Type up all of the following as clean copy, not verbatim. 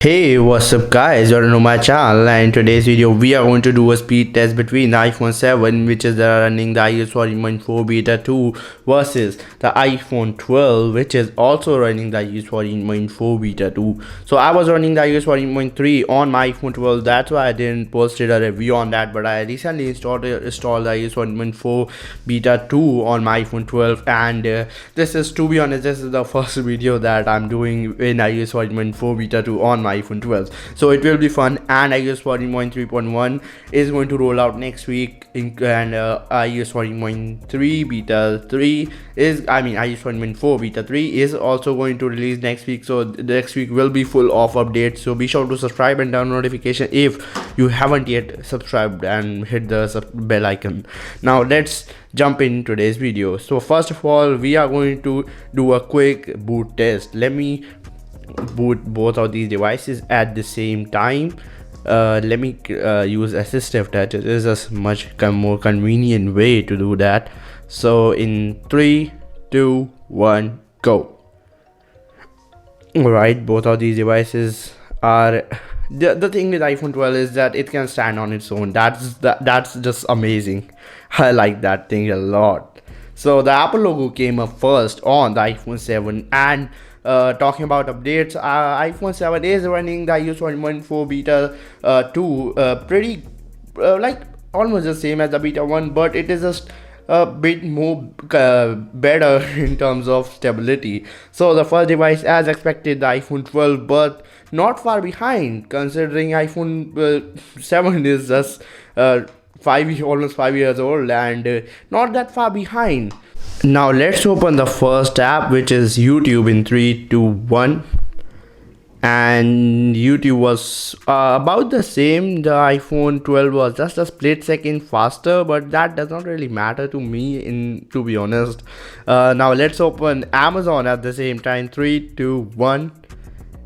Hey, what's up guys, you're on my channel, and in today's video we are going to do a speed test between the iPhone 7, which is running the iOS 14.4 beta 2, versus the iPhone 12, which is also running the iOS 14.4 beta 2. So I was running the iOS 14.3 on my iPhone 12, that's why I didn't post a review on that, but I recently installed the iOS 14.4 beta 2 on my iPhone 12, and this is, to be honest, this is the first video that I'm doing in iOS 14.4 beta 2 on my iPhone 12, so it will be fun. And iOS 14.3.1 is going to roll out next week, and iOS 14.3 beta 3 is, iOS 14.4 beta 3 is also going to release next week. So the next week will be full of updates, so be sure to subscribe and turn notification if you haven't yet subscribed, and hit the bell icon. Now let's jump in today's video. So first of all, we are going to do a quick boot test. Let me boot both of these devices at the same time. Let me use assistive touch. It is a much more convenient way to do that. So in 3 2 1 go. All right, both of these devices are, the thing with iPhone 12 is that it can stand on its own. That's just amazing. I like that thing a lot. So the Apple logo came up first on the iPhone 7, and talking about updates, iPhone 7 is running the iOS 1.4 beta 2, pretty like almost the same as the beta 1, but it is just a bit more better in terms of stability. So the first device, as expected, the iPhone 12, but not far behind, considering iPhone 7 is just almost 5 years old, and not that far behind. Now let's open the first app, which is YouTube, in 3 2 1. And YouTube was about the same. The iPhone 12 was just a split second faster, but that does not really matter to me, to be honest. Now let's open Amazon at the same time. 3 2 1.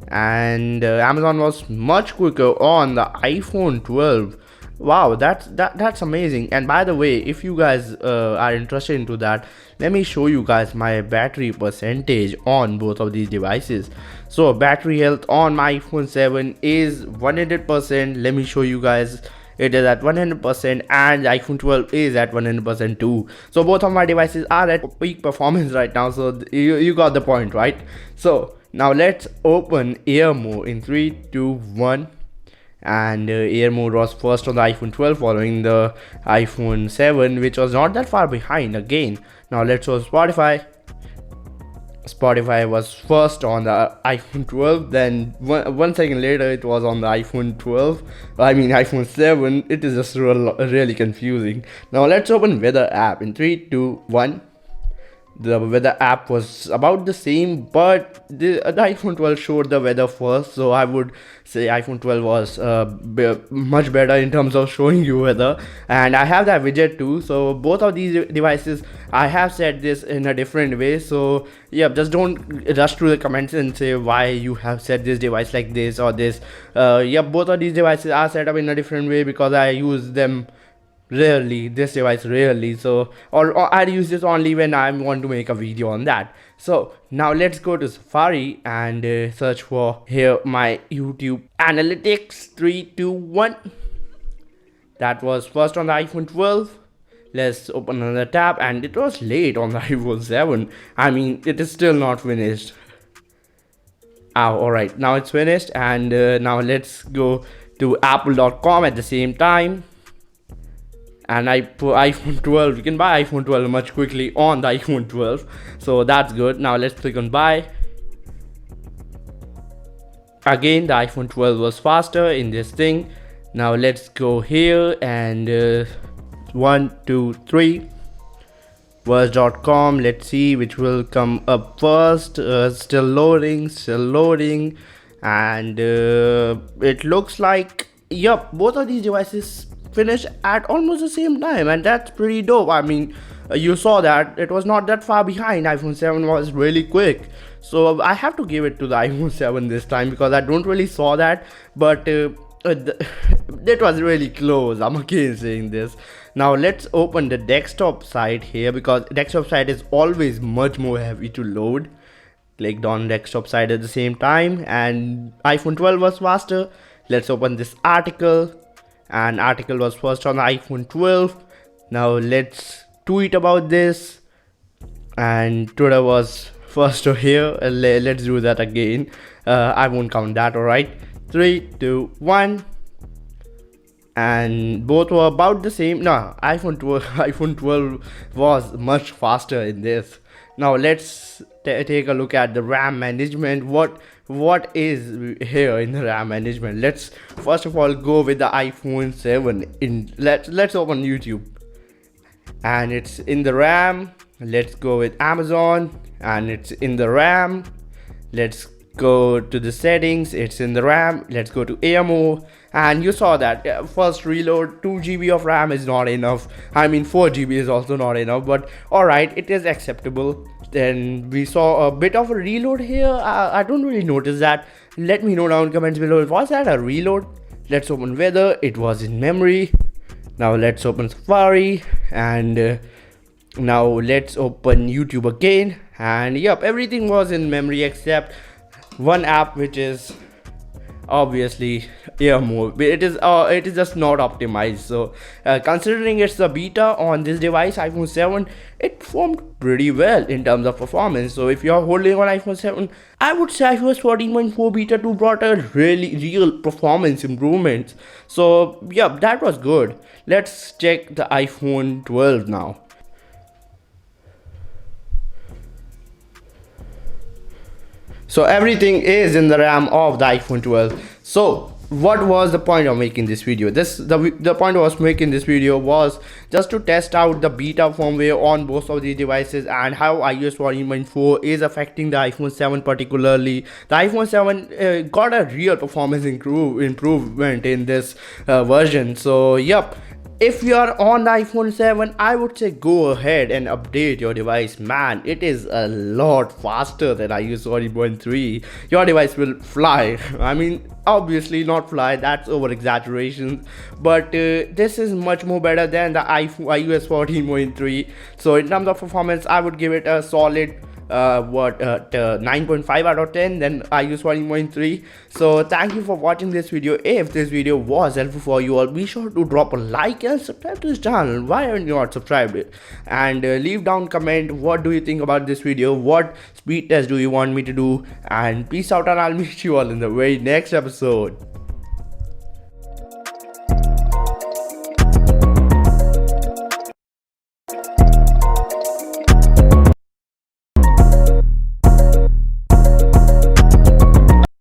And Amazon was much quicker on the iPhone 12. Wow, that's amazing. And by the way, if you guys are interested into that, let me show you guys my battery percentage on both of these devices. So battery health on my iPhone 7 is 100%. Let me show you guys. It is at 100%, and the iPhone 12 is at 100% too. So both of my devices are at peak performance right now, so you got the point, right? So now let's open air mode in 3 2 1. And air mode was first on the iPhone 12, following the iPhone 7, which was not that far behind again. Now let's show Spotify. Spotify was first on the iPhone 12, then one second later it was on the iPhone 12, iPhone 7. It is just really confusing. Now let's open weather app in 3 2 1. The weather app was about the same, but the iPhone 12 showed the weather first, so I would say iPhone 12 was much better in terms of showing you weather. And I have that widget too. So both of these devices, I have said this in a different way, so yeah, just don't rush through the comments and say why you have said this device like this or this. Yeah, both of these devices are set up in a different way because I use them rarely, this device rarely, so or I use this only when I want to make a video on that. So now let's go to Safari and search for here my YouTube analytics. 3 2 1. That was first on the iPhone 12. Let's open another tab, and it was late on the iPhone 7. It is still not finished. Alright, now it's finished, and now let's go to apple.com at the same time. And I put iPhone 12. You can buy iPhone 12 much quickly on the iPhone 12, so that's good. Now let's click on buy. Again, the iPhone 12 was faster in this thing. Now let's go here, and 1 2 3 verse.com. Let's see which will come up first. Still loading, and it looks like, yep, both of these devices finish at almost the same time, and that's pretty dope. You saw that it was not that far behind. iPhone 7 was really quick, so I have to give it to the iPhone 7 this time, because I don't really saw that, but it was really close. I'm again saying this. Now let's open the desktop side here, because desktop side is always much more heavy to load. clicked on desktop side at the same time, and iPhone 12 was faster. Let's open this article, and article was first on the iPhone 12. Now let's tweet about this, and Twitter was first to here. Let's do that again. I won't count that. All right, 3, 2, 1. And both were about the same. No, iPhone 12 iPhone 12 was much faster in this. Now let's take a look at the RAM management. What is here in the RAM management? Let's first of all go with the iPhone 7. Let's open YouTube, and it's in the RAM. Let's go with Amazon, and it's in the RAM. Let's go to the settings, it's in the RAM. Let's go to AMO, and you saw that first reload 2 GB of RAM is not enough. I mean 4 GB is also not enough, but alright, it is acceptable. Then we saw a bit of a reload here. I don't really notice that. Let me know down in comments below, was that a reload? Let's open weather, it was in memory. Now let's open Safari, and now let's open YouTube again, and yep, everything was in memory except one app, which is obviously mode. It is just not optimized. So considering it's a beta on this device, iPhone 7, it performed pretty well in terms of performance. So if you're holding on iPhone 7, I would say iOS 14.4 beta 2 brought a really real performance improvements. So yeah, that was good. Let's check the iPhone 12 now. So everything is in the RAM of the iPhone 12. So what was the point of making this video? The point I was making this video was just to test out the beta firmware on both of these devices and how iOS 14.4 is affecting the iPhone 7 particularly. The iPhone 7 got a real performance improvement in this version. So yep, if you are on the iPhone 7, I would say go ahead and update your device. Man, it is a lot faster than iOS 14.3. Your device will fly. I mean, obviously not fly, that's over exaggeration, but this is much more better than the iOS 14.3. So in terms of performance, I would give it a solid 9.5 out of 10 than iOS 14.3. So thank you for watching this video. If this video was helpful for you all, be sure to drop a like and subscribe to this channel. Why aren't you not subscribed? And leave down comment what do you think about this video, what speed test do you want me to do, and peace out, and I'll meet you all in the very next episode.